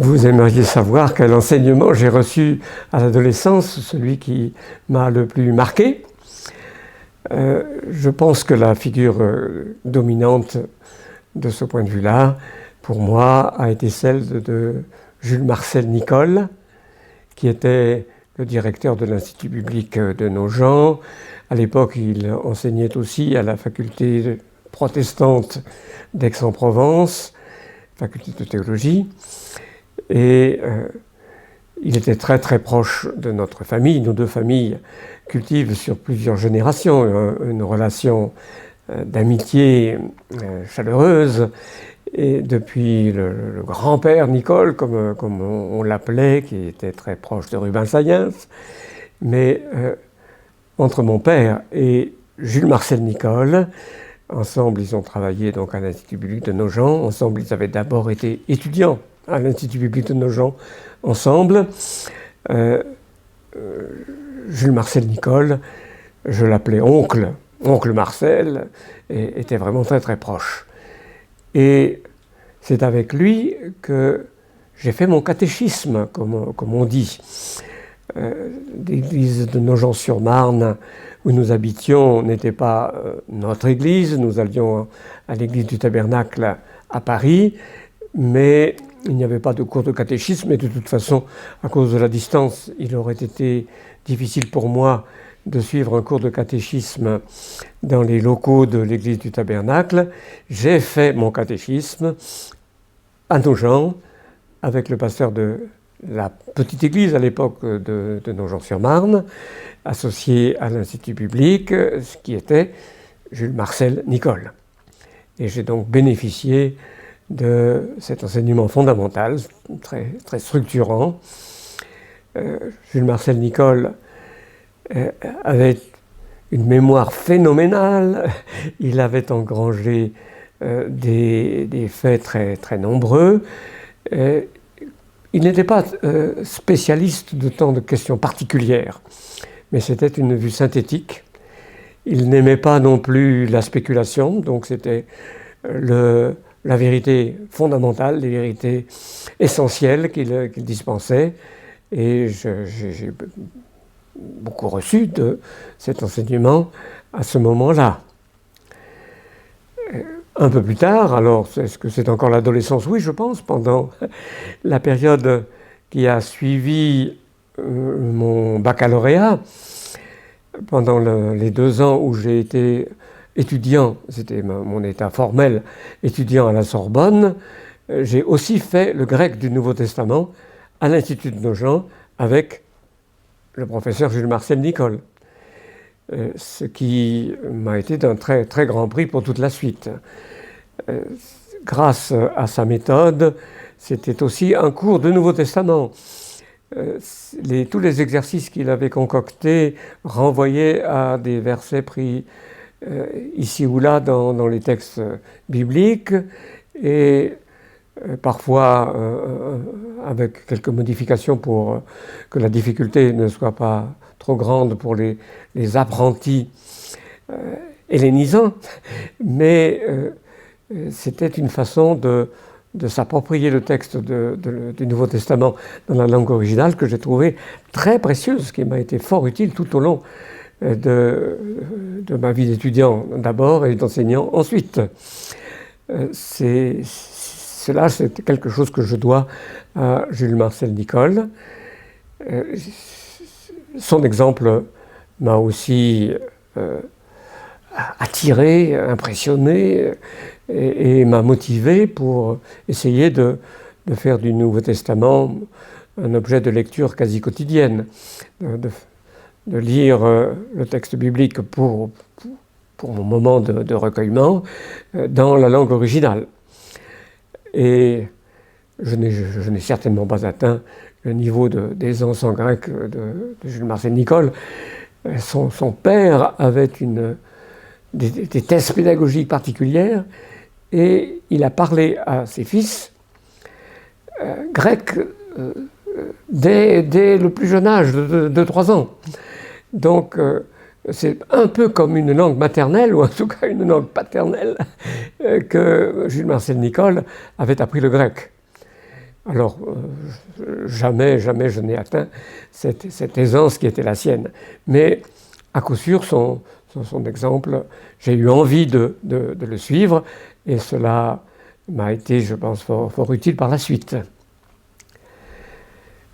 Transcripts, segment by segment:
Vous aimeriez savoir quel enseignement j'ai reçu à l'adolescence, celui qui m'a le plus marqué. Je pense que la figure dominante de ce point de vue-là, pour moi, a été celle de Jules Marcel Nicolle, qui était le directeur de l'Institut biblique de Nogent. À l'époque, il enseignait aussi à la faculté protestante d'Aix-en-Provence, faculté de théologie. Et il était très très proche de notre famille. Nos deux familles cultivent sur plusieurs générations une relation d'amitié chaleureuse. Et depuis le grand-père Nicolle, comme on l'appelait, qui était très proche de Rubens Sayens, mais entre mon père et Jules Marcel Nicolle, ensemble ils ont travaillé donc à l'Institut biblique de Nogent, ensemble ils avaient d'abord été étudiants à l'Institut biblique de Nogent ensemble. Jules Marcel Nicolle, je l'appelais oncle Marcel, et était vraiment très très proche. Et c'est avec lui que j'ai fait mon catéchisme, comme on dit. L'église de Nogent-sur-Marne, où nous habitions, n'était pas notre église. Nous allions à l'église du Tabernacle à Paris, mais il n'y avait pas de cours de catéchisme. Et de toute façon, à cause de la distance, il aurait été difficile pour moi de suivre un cours de catéchisme dans les locaux de l'église du Tabernacle. J'ai fait mon catéchisme à Nogent avec le pasteur de la petite église à l'époque de Nogent-sur-Marne, associé à l'Institut biblique, ce qui était Jules Marcel Nicolle. Et j'ai donc bénéficié de cet enseignement fondamental, très, très structurant. Jules Marcel Nicolle avait une mémoire phénoménale. Il avait engrangé des faits très, très nombreux. Il n'était pas spécialiste de tant de questions particulières, mais c'était une vue synthétique. Il n'aimait pas non plus la spéculation, donc c'était la vérité fondamentale, les vérités essentielles qu'il dispensait. Et j'ai beaucoup reçu de cet enseignement à ce moment-là. Un peu plus tard, alors est-ce que c'est encore l'adolescence? Oui, je pense, pendant la période qui a suivi mon baccalauréat, pendant les 2 ans où j'ai été étudiant, c'était mon état formel, étudiant à la Sorbonne, j'ai aussi fait le grec du Nouveau Testament à l'Institut de Nogent avec le professeur Jules Marcel Nicolle, ce qui m'a été d'un très, très grand prix pour toute la suite. Grâce à sa méthode, c'était aussi un cours de Nouveau Testament. Tous les exercices qu'il avait concoctés renvoyaient à des versets pris ici ou là dans les textes bibliques, et parfois avec quelques modifications pour que la difficulté ne soit pas trop grande pour les apprentis hellénisants, mais c'était une façon de s'approprier le texte du Nouveau Testament dans la langue originale que j'ai trouvé très précieuse, qui m'a été fort utile tout au long de ma vie d'étudiant d'abord et d'enseignant ensuite. Cela, c'est quelque chose que je dois à Jules Marcel Nicolle. Son exemple m'a aussi attiré, impressionné et m'a motivé pour essayer de faire du Nouveau Testament un objet de lecture quasi quotidienne, de lire le texte biblique pour mon moment de recueillement dans la langue originale. Et je n'ai certainement pas atteint le niveau d'aisance en grec de Jules Marcel Nicolle. Son père avait des thèses pédagogiques particulières, et il a parlé à ses fils grec dès le plus jeune âge de 3 ans. Donc c'est un peu comme une langue maternelle, ou en tout cas une langue paternelle, que Jules Marcel Nicolle avait appris le grec. Alors, jamais je n'ai atteint cette aisance qui était la sienne. Mais à coup sûr, son exemple, j'ai eu envie de le suivre et cela m'a été, je pense, fort utile par la suite.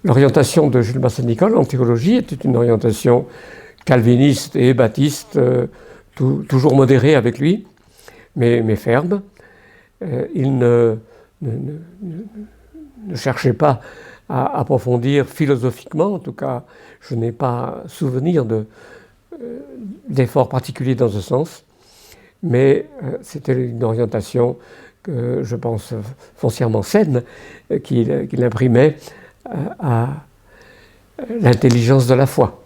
L'orientation de Jules Massénicole en théologie était une orientation calviniste et baptiste, toujours modérée avec lui, mais ferme. Il ne cherchait pas à approfondir philosophiquement, en tout cas, je n'ai pas souvenir d'efforts particuliers dans ce sens, mais c'était une orientation que je pense foncièrement saine qu'il imprimait à l'intelligence de la foi.